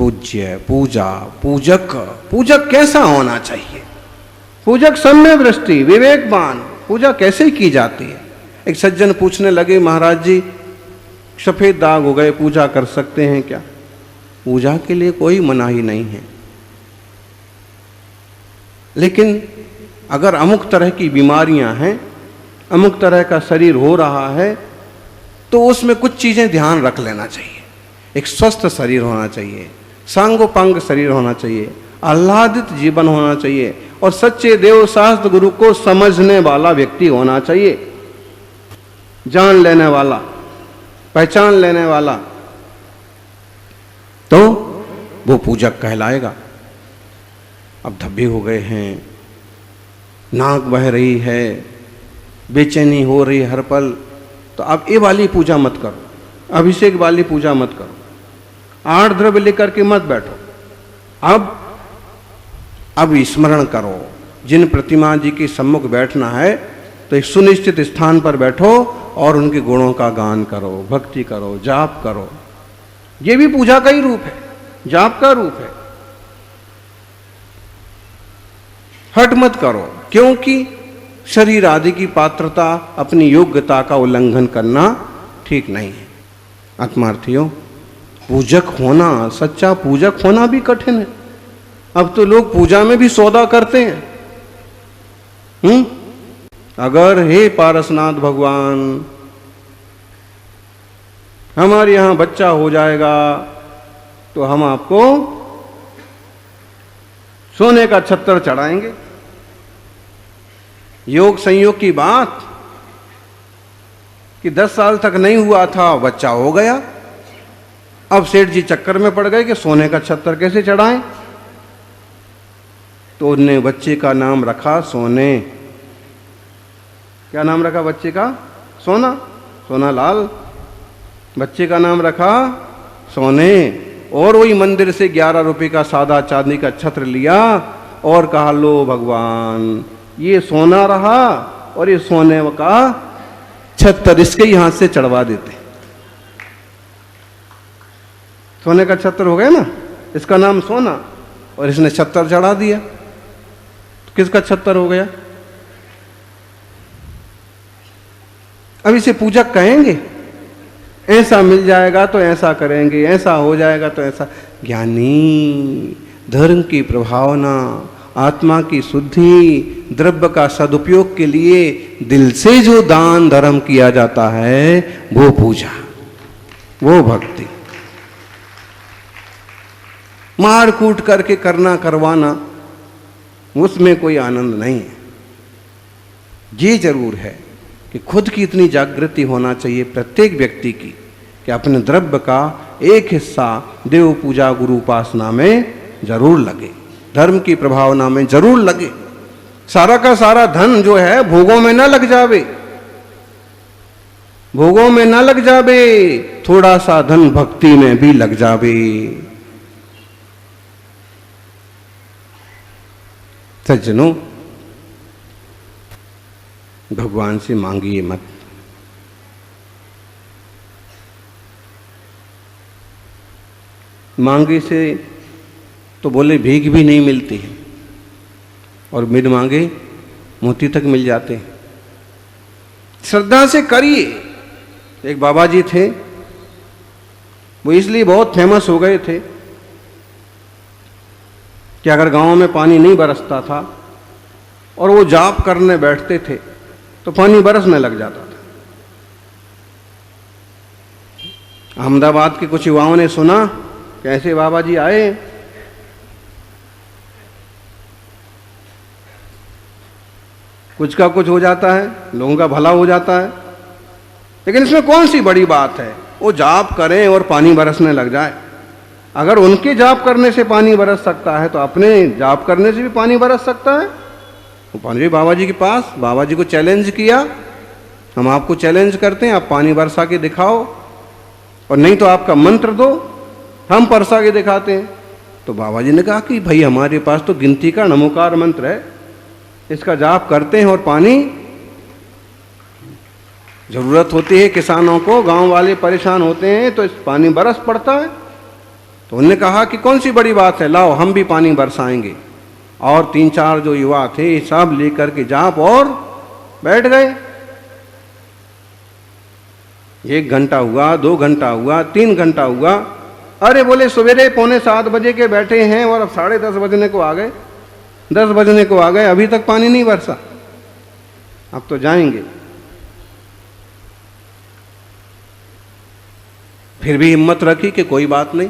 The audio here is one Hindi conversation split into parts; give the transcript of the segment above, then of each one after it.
पूज्य, पूजा, पूजक। पूजक कैसा होना चाहिए? पूजक सम्य दृष्टि, विवेकवान। पूजा कैसे की जाती है? एक सज्जन पूछने लगे, महाराज जी सफेद दाग हो गए, पूजा कर सकते हैं क्या? पूजा के लिए कोई मनाही नहीं है, लेकिन अगर अमुक तरह की बीमारियां हैं, अमुक तरह का शरीर हो रहा है, तो उसमें कुछ चीजें ध्यान रख लेना चाहिए। एक स्वस्थ शरीर होना चाहिए, सांगोपांग शरीर होना चाहिए, आह्लादित जीवन होना चाहिए और सच्चे देव शास्त्र गुरु को समझने वाला व्यक्ति होना चाहिए, जान लेने वाला, पहचान लेने वाला, तो वो पूजक कहलाएगा। अब धब्बे हो गए हैं, नाक बह रही है, बेचैनी हो रही है हर पल, तो अब ये वाली पूजा मत करो, अभिषेक वाली पूजा मत करो, 8 द्रव्य लेकर के मत बैठो। अब स्मरण करो। जिन प्रतिमा जी के सम्मुख बैठना है तो एक सुनिश्चित स्थान पर बैठो और उनके गुणों का गान करो, भक्ति करो, जाप करो। ये भी पूजा का ही रूप है, जाप का रूप है। हट मत करो, क्योंकि शरीर आदि की पात्रता, अपनी योग्यता का उल्लंघन करना ठीक नहीं है। आत्मार्थियों, पूजक होना, सच्चा पूजक होना भी कठिन है। अब तो लोग पूजा में भी सौदा करते हैं। अगर हे पारसनाथ भगवान हमारे यहां बच्चा हो जाएगा तो हम आपको सोने का छत्तर चढ़ाएंगे। योग संयोग की बात कि 10 साल तक नहीं हुआ था, बच्चा हो गया। अब सेठ जी चक्कर में पड़ गए कि सोने का छत्तर कैसे चढ़ाएं, तो उन्होंने बच्चे का नाम रखा सोने। क्या नाम रखा बच्चे का? सोना, सोना लाल। बच्चे का नाम रखा सोने। और वही मंदिर से 11 रुपए का सादा चांदी का छत्र लिया और कहा, लो भगवान ये सोना रहा और ये सोने का छत्र इसके ही हाथ से चढ़वा देते। सोने का छत्र हो गया ना, इसका नाम सोना, और इसने छत्र चढ़ा दिया, तो किसका छत्र हो गया? अब इसे पूजक कहेंगे? ऐसा मिल जाएगा तो ऐसा करेंगे, ऐसा हो जाएगा तो ऐसा। ज्ञानी धर्म की प्रभावना, आत्मा की शुद्धि, द्रव्य का सदुपयोग के लिए दिल से जो दान धर्म किया जाता है वो पूजा, वो भक्ति। मार कूट करके करना करवाना, उसमें कोई आनंद नहीं है। ये जरूर है कि खुद की इतनी जागृति होना चाहिए प्रत्येक व्यक्ति की कि अपने द्रव्य का एक हिस्सा देव पूजा गुरु उपासना में जरूर लगे, धर्म की प्रभावना में जरूर लगे। सारा का सारा धन जो है भोगों में न लग जावे, भोगों में न लग जावे, थोड़ा सा धन भक्ति में भी लग जावे। सज्जनों, भगवान से मांगिए मत। मांगे से तो बोले भीख भी नहीं मिलती है, और बिन मांगे मोती तक मिल जाते हैं। श्रद्धा से करिए। एक बाबा जी थे, वो इसलिए बहुत फेमस हो गए थे कि अगर गांव में पानी नहीं बरसता था और वो जाप करने बैठते थे तो पानी बरसने लग जाता था। अहमदाबाद के कुछ युवाओं ने सुना कि ऐसे बाबा जी आए, कुछ का कुछ हो जाता है, लोगों का भला हो जाता है। लेकिन इसमें कौन सी बड़ी बात है? वो जाप करें और पानी बरसने लग जाए। अगर उनके जाप करने से पानी बरस सकता है तो अपने जाप करने से भी पानी बरस सकता है। वो पानी बाबा जी के पास, बाबा जी को चैलेंज किया, हम आपको चैलेंज करते हैं, आप पानी बरसा के दिखाओ, और नहीं तो आपका मंत्र दो, हम बरसा के दिखाते हैं। तो बाबा जी ने कहा कि भाई हमारे पास तो गिनती का नमोकार मंत्र है, इसका जाप करते हैं और पानी जरूरत होती है किसानों को, गांव वाले परेशान होते हैं तो इस पानी बरस पड़ता है। तो उन्होंने कहा कि कौन सी बड़ी बात है, लाओ हम भी पानी बरसाएंगे। और 3-4 जो युवा थे सब लेकर के जाप और बैठ गए। 1 घंटा हुआ, 2 घंटा हुआ, 3 घंटा हुआ। अरे बोले सवेरे 6:45 बजे के बैठे हैं और अब 10:30 बजने को आ गए, 10 बजने को आ गए, अभी तक पानी नहीं बरसा, अब तो जाएंगे। फिर भी हिम्मत रखी कि कोई बात नहीं,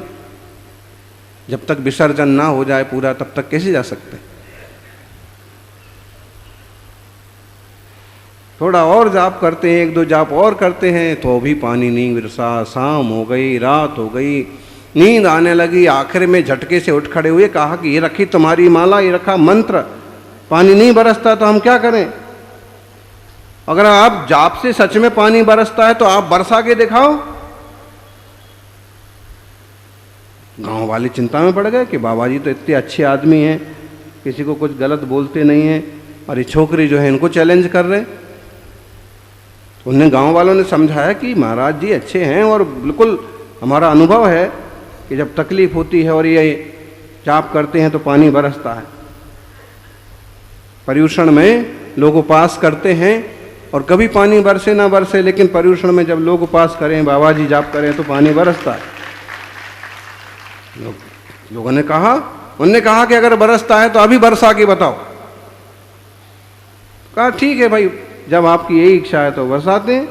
जब तक विसर्जन ना हो जाए पूरा तब तक कैसे जा सकते। थोड़ा और जाप करते हैं, 1-2 जाप और करते हैं तो भी पानी नहीं बरसा। शाम हो गई, रात हो गई, नींद आने लगी। आखिर में झटके से उठ खड़े हुए, कहा कि ये रखी तुम्हारी माला, ये रखा मंत्र, पानी नहीं बरसता तो हम क्या करें। अगर आप जाप से सच में पानी बरसता है तो आप बरसा के दिखाओ। गांव वाले चिंता में पड़ गए कि बाबा जी तो इतने अच्छे आदमी हैं, किसी को कुछ गलत बोलते नहीं हैं, और ये छोकरी जो है इनको चैलेंज कर रहे। तो उन्हें गांव वालों ने समझाया कि महाराज जी अच्छे हैं और बिल्कुल हमारा अनुभव है कि जब तकलीफ होती है और ये जाप करते हैं तो पानी बरसता है। पर्यूषण में लोग उपास करते हैं और कभी पानी बरसे ना बरसे, लेकिन पर्यूषण में जब लोग उपास करें, बाबा जी जाप करें तो पानी बरसता है। लोगों ने कहा, उन्होंने कहा कि अगर बरसता है तो अभी बरसा के बताओ। कहा ठीक है भाई, जब आपकी यही इच्छा है तो बरसाते हैं।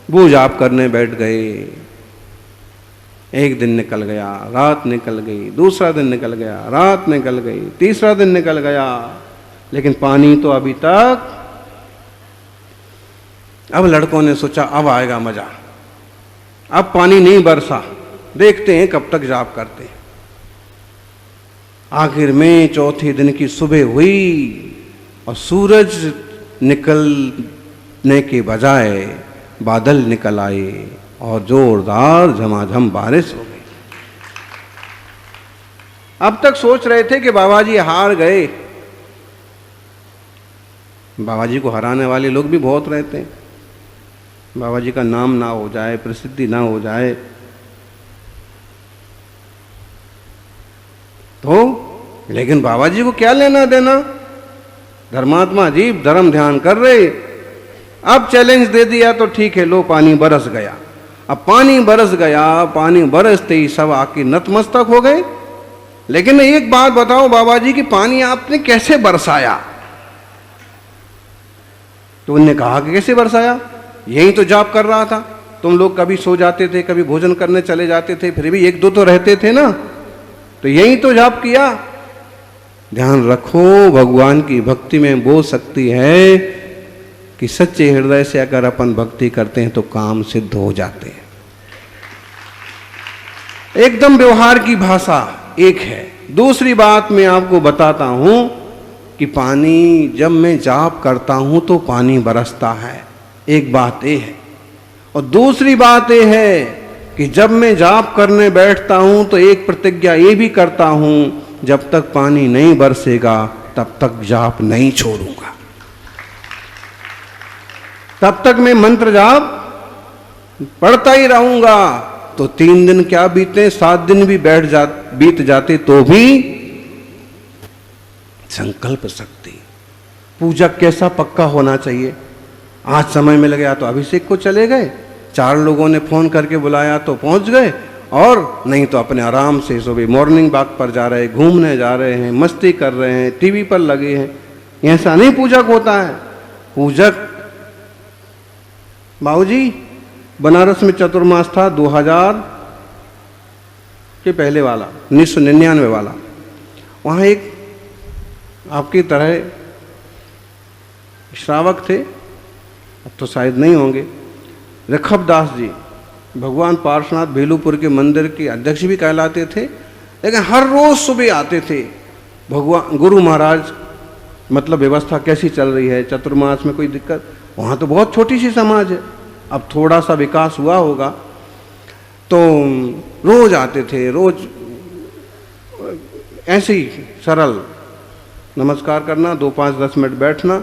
वो जाप करने बैठ गए। 1 दिन निकल गया, रात निकल गई, दूसरा दिन निकल गया, रात निकल गई, तीसरा दिन निकल गया, लेकिन पानी तो अभी तक। अब लड़कों ने सोचा अब आएगा मजा, अब पानी नहीं बरसा, देखते हैं कब तक जाप करते हैं। आखिर में चौथे दिन की सुबह हुई और सूरज निकलने के बजाय बादल निकल आए और जोरदार झमाझम बारिश हो गई। अब तक सोच रहे थे कि बाबा जी हार गए। बाबा जी को हराने वाले लोग भी बहुत रहते हैं, बाबा जी का नाम ना हो जाए, प्रसिद्धि ना हो जाए तो। लेकिन बाबा जी को क्या लेना देना, धर्मात्मा जी धर्म ध्यान कर रहे। अब चैलेंज दे दिया तो ठीक है, लो पानी बरस गया। अब पानी बरस गया, पानी बरसते ही सब आके नतमस्तक हो गए। लेकिन एक बात बताओ बाबा जी कि पानी आपने कैसे बरसाया। तो उनने कहा कि कैसे बरसाया, यही तो जाप कर रहा था। तुम लोग कभी सो जाते थे, कभी भोजन करने चले जाते थे, फिर भी 1-2 तो रहते थे ना, तो यही तो जाप किया। ध्यान रखो, भगवान की भक्ति में वो शक्ति है कि सच्चे हृदय से अगर अपन भक्ति करते हैं तो काम सिद्ध हो जाते हैं। एकदम व्यवहार की भाषा एक है। दूसरी बात मैं आपको बताता हूं कि पानी, जब मैं जाप करता हूं तो पानी बरसता है, एक बात ये है। और दूसरी बात ये है कि जब मैं जाप करने बैठता हूं तो एक प्रतिज्ञा ये भी करता हूं, जब तक पानी नहीं बरसेगा तब तक जाप नहीं छोड़ूंगा, तब तक मैं मंत्र जाप पढ़ता ही रहूंगा। तो 3 दिन क्या बीते, 7 दिन भी बीत जाते तो भी संकल्प शक्ति। पूजक कैसा पक्का होना चाहिए। आज समय मिल गया तो अभिषेक को चले गए, 4 लोगों ने फोन करके बुलाया तो पहुंच गए, और नहीं तो अपने आराम से सुबह मॉर्निंग वॉक पर जा रहे, घूमने जा रहे हैं, मस्ती कर रहे हैं, टीवी पर लगे हैं। ऐसा नहीं पूजक होता है। पूजक, बाबूजी बनारस में चतुर्मास था 2000 के पहले वाला, 1999 वाला। वहाँ एक आपकी तरह श्रावक थे, अब तो शायद नहीं होंगे, ऋखबदास जी, भगवान पार्श्वनाथ भेलूपुर के मंदिर के अध्यक्ष भी कहलाते थे, लेकिन हर रोज सुबह आते थे। भगवान गुरु महाराज, मतलब व्यवस्था कैसी चल रही है, चतुर्मास में कोई दिक्कत। वहाँ तो बहुत छोटी सी समाज है, अब थोड़ा सा विकास हुआ होगा, तो रोज आते थे। रोज ऐसे ही सरल नमस्कार करना, 2-5-10 मिनट बैठना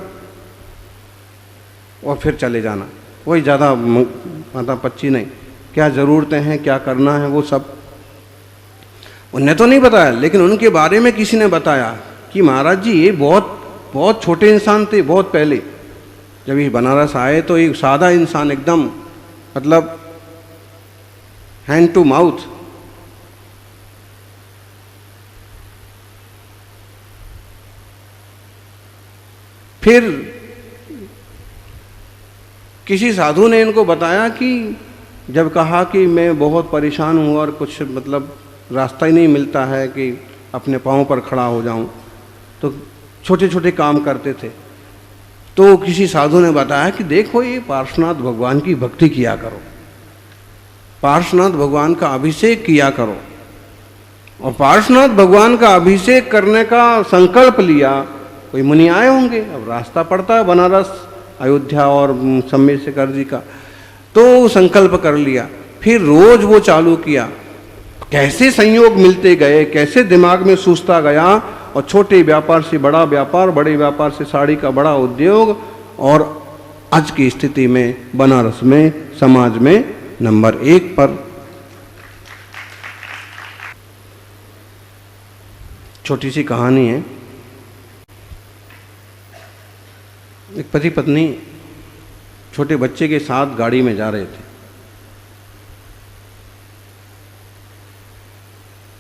और फिर चले जाना। कोई ज़्यादा माता पच्ची नहीं, क्या ज़रूरतें हैं, क्या करना है वो सब। उन्हें तो नहीं बताया, लेकिन उनके बारे में किसी ने बताया कि महाराज जी ये बहुत बहुत छोटे इंसान थे। बहुत पहले जब ये बनारस आए तो एक सादा इंसान, एकदम मतलब हैंड टू माउथ। फिर किसी साधु ने इनको बताया कि जब कहा कि मैं बहुत परेशान हूँ और कुछ मतलब रास्ता ही नहीं मिलता है कि अपने पाँव पर खड़ा हो जाऊँ, तो छोटे छोटे काम करते थे। तो किसी साधु ने बताया कि देखो ये पार्श्वनाथ भगवान की भक्ति किया करो, पार्श्वनाथ भगवान का अभिषेक किया करो। और पार्श्वनाथ भगवान का अभिषेक करने का संकल्प लिया। कोई मुनि आए होंगे, अब रास्ता पड़ता है बनारस अयोध्या और सम्मेशकर जी का, तो संकल्प कर लिया। फिर रोज वो चालू किया। कैसे संयोग मिलते गए, कैसे दिमाग में सूझता गया, और छोटे व्यापार से बड़ा व्यापार, बड़े व्यापार से साड़ी का बड़ा उद्योग, और आज की स्थिति में बनारस में समाज में नंबर 1 पर। छोटी सी कहानी है। एक पति पत्नी छोटे बच्चे के साथ गाड़ी में जा रहे थे।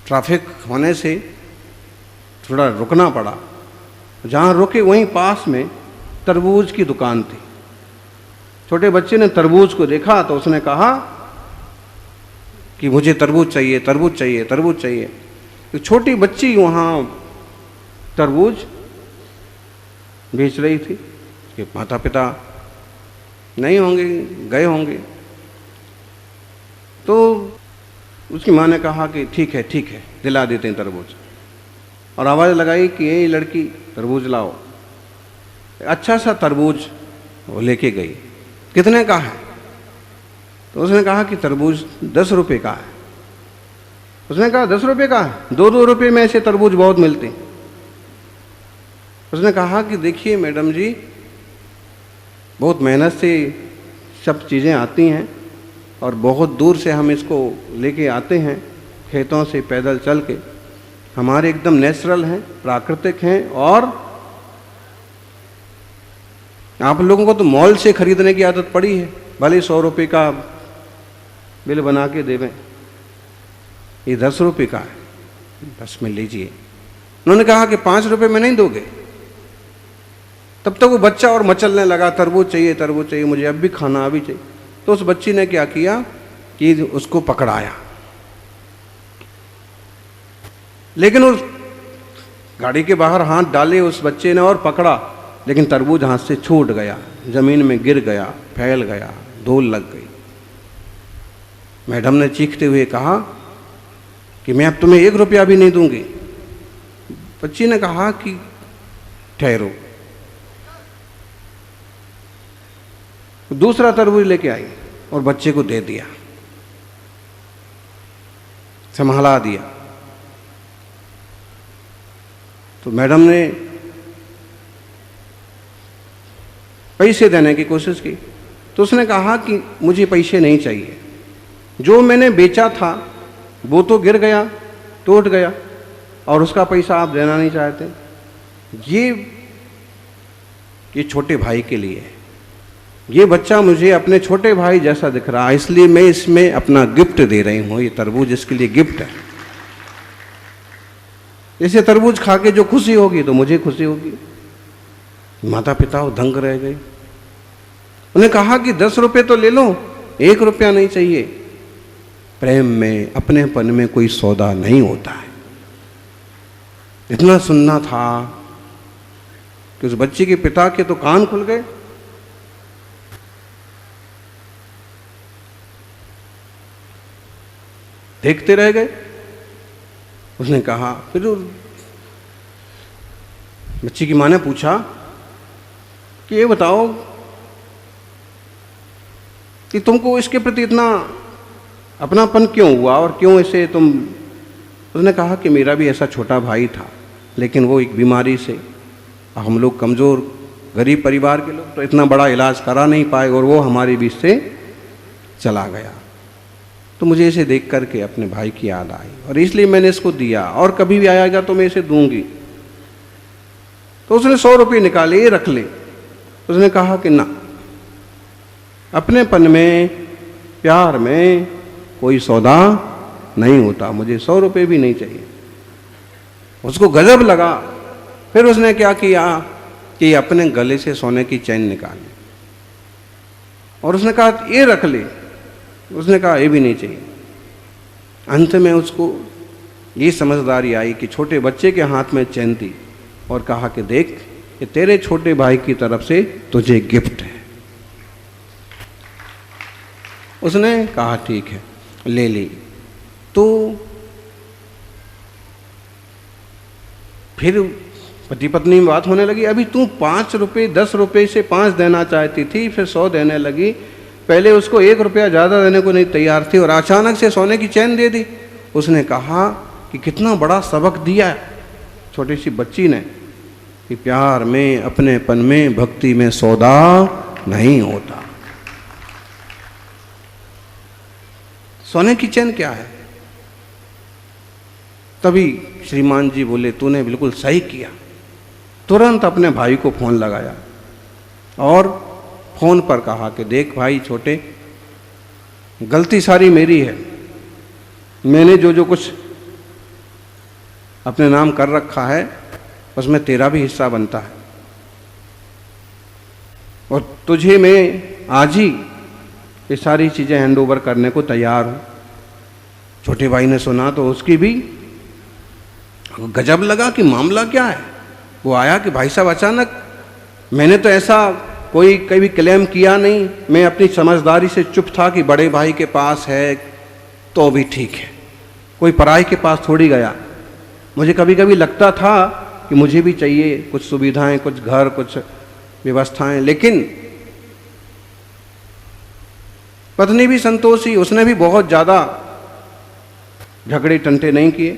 ट्रैफिक होने से थोड़ा रुकना पड़ा। जहाँ रुके वहीं पास में तरबूज की दुकान थी। छोटे बच्चे ने तरबूज को देखा तो उसने कहा कि मुझे तरबूज चाहिए, तरबूज चाहिए, तरबूज चाहिए। तो छोटी बच्ची वहाँ तरबूज बेच रही थी। उसके माता पिता नहीं होंगे, गए होंगे। तो उसकी माँ ने कहा कि ठीक है ठीक है, दिला देते हैं तरबूज। और आवाज़ लगाई कि ये लड़की तरबूज लाओ। अच्छा सा तरबूज वो लेके गई। कितने का है? तो उसने कहा कि तरबूज 10 रुपये का है। उसने कहा 10 रुपये का है? 2-2 रुपये में ऐसे तरबूज बहुत मिलते। उसने कहा कि देखिए मैडम जी, बहुत मेहनत से सब चीज़ें आती हैं और बहुत दूर से हम इसको लेके आते हैं, खेतों से पैदल चल के। हमारे एकदम नेचुरल हैं, प्राकृतिक हैं। और आप लोगों को तो मॉल से खरीदने की आदत पड़ी है, भले 100 रुपये का बिल बना के देवें। ये 10 रुपये का है, 10 में लीजिए। उन्होंने कहा कि 5 रुपये में नहीं दोगे? तब तक वो बच्चा और मचलने लगा, तरबूज चाहिए, तरबूज चाहिए, मुझे अब भी खाना, अभी चाहिए। तो उस बच्ची ने क्या किया कि उसको पकड़ाया। लेकिन उस गाड़ी के बाहर हाथ डाले उस बच्चे ने और पकड़ा, लेकिन तरबूज हाथ से छूट गया, जमीन में गिर गया, फैल गया, धूल लग गई। मैडम ने चीखते हुए कहा कि मैं अब तुम्हें 1 रुपया भी नहीं दूंगी। बच्ची ने कहा कि ठहरो। दूसरा तरबूज लेके आई और बच्चे को दे दिया, संभाला दिया। तो मैडम ने पैसे देने की कोशिश की। तो उसने कहा कि मुझे पैसे नहीं चाहिए, जो मैंने बेचा था वो तो गिर गया, टूट गया, और उसका पैसा आप देना नहीं चाहते। ये छोटे भाई के लिए है। ये बच्चा मुझे अपने छोटे भाई जैसा दिख रहा है, इसलिए मैं इसमें अपना गिफ्ट दे रही हूँ। ये तरबूज इसके लिए गिफ्ट है। इसे तरबूज खा के जो खुशी होगी तो मुझे खुशी होगी। माता पिता दंग रह गए। उन्हें कहा कि 10 रुपये तो ले लो, 1 रुपया नहीं चाहिए। प्रेम में, अपनेपन में कोई सौदा नहीं होता है। इतना सुनना था कि उस बच्ची के पिता के तो कान खुल गए। देखते रह गए। उसने कहा, फिर बच्ची की माँ ने पूछा कि ये बताओ कि तुमको इसके प्रति इतना अपनापन क्यों हुआ और क्यों इसे तुम। उसने कहा कि मेरा भी ऐसा छोटा भाई था, लेकिन वो एक बीमारी से, हम लोग कमज़ोर गरीब परिवार के लोग तो इतना बड़ा इलाज करा नहीं पाए और वो हमारे बीच से चला गया। तो मुझे इसे देख करके अपने भाई की याद आई और इसलिए मैंने इसको दिया, और कभी भी आएगा तो मैं इसे दूंगी। तो उसने 100 रुपये निकाले, ये रख ले। उसने कहा कि ना, अपनेपन में, प्यार में कोई सौदा नहीं होता, मुझे 100 रुपये भी नहीं चाहिए। उसको गजब लगा। फिर उसने क्या किया कि अपने गले से सोने की चैन निकाली और उसने कहा ये रख ले। उसने कहा ये भी नहीं चाहिए। अंत में उसको ये समझदारी आई कि छोटे बच्चे के हाथ में चैन थी और कहा कि देख, ये तेरे छोटे भाई की तरफ से तुझे गिफ्ट है। उसने कहा ठीक है, ले ली। तो फिर पति पत्नी में बात होने लगी। अभी तू 5 रुपये 10 रुपये से 5 देना चाहती थी, फिर 100 देने लगी। पहले उसको 1 रुपया ज़्यादा देने को नहीं तैयार थी और अचानक से सोने की चैन दे दी। उसने कहा कि कितना बड़ा सबक दिया है छोटी सी बच्ची ने कि प्यार में, अपनेपन में, भक्ति में सौदा नहीं होता। सोने की चैन क्या है? तभी श्रीमान जी बोले तूने बिल्कुल सही किया। तुरंत अपने भाई को फोन लगाया और फोन पर कहा कि देख भाई छोटे, गलती सारी मेरी है। मैंने जो जो कुछ अपने नाम कर रखा है उसमें तेरा भी हिस्सा बनता है और तुझे मैं आज ही ये सारी चीज़ें हैंड ओवर करने को तैयार हूँ। छोटे भाई ने सुना तो उसकी भी गजब लगा कि मामला क्या है। वो आया कि भाई साहब अचानक, मैंने तो ऐसा कोई कभी क्लेम किया नहीं, मैं अपनी समझदारी से चुप था कि बड़े भाई के पास है तो भी ठीक है, कोई पराई के पास थोड़ी गया। मुझे कभी कभी लगता था कि मुझे भी चाहिए कुछ सुविधाएं, कुछ घर, कुछ व्यवस्थाएं, लेकिन पत्नी भी संतोषी, उसने भी बहुत ज़्यादा झगड़े टंटे नहीं किए।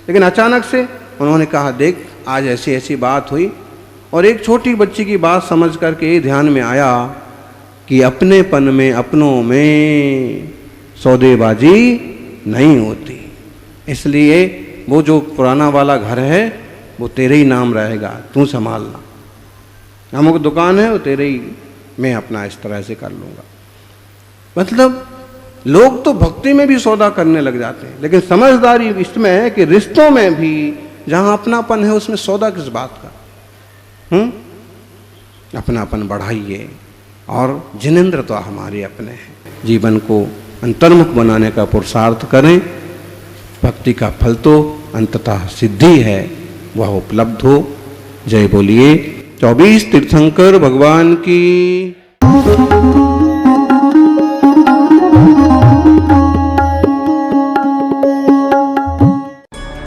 लेकिन अचानक से उन्होंने कहा देख आज ऐसी ऐसी बात हुई, और एक छोटी बच्ची की बात समझ करके ये ध्यान में आया कि अपनेपन में, अपनों में सौदेबाजी नहीं होती, इसलिए वो जो पुराना वाला घर है वो तेरे ही नाम रहेगा, तू संभालना। अमुक दुकान है वो तेरे ही, मैं अपना इस तरह से कर लूँगा। मतलब लोग तो भक्ति में भी सौदा करने लग जाते हैं, लेकिन समझदारी इसमें है कि रिश्तों में भी जहाँ अपनापन है उसमें सौदा किस बात का। अपनापन बढ़ाइए और जिनेंद्र तो हमारे अपने हैं। जीवन को अंतर्मुख बनाने का पुरुषार्थ करें। भक्ति का फल तो अंततः सिद्धि है, वह उपलब्ध हो। जय बोलिए 24 तीर्थंकर भगवान की।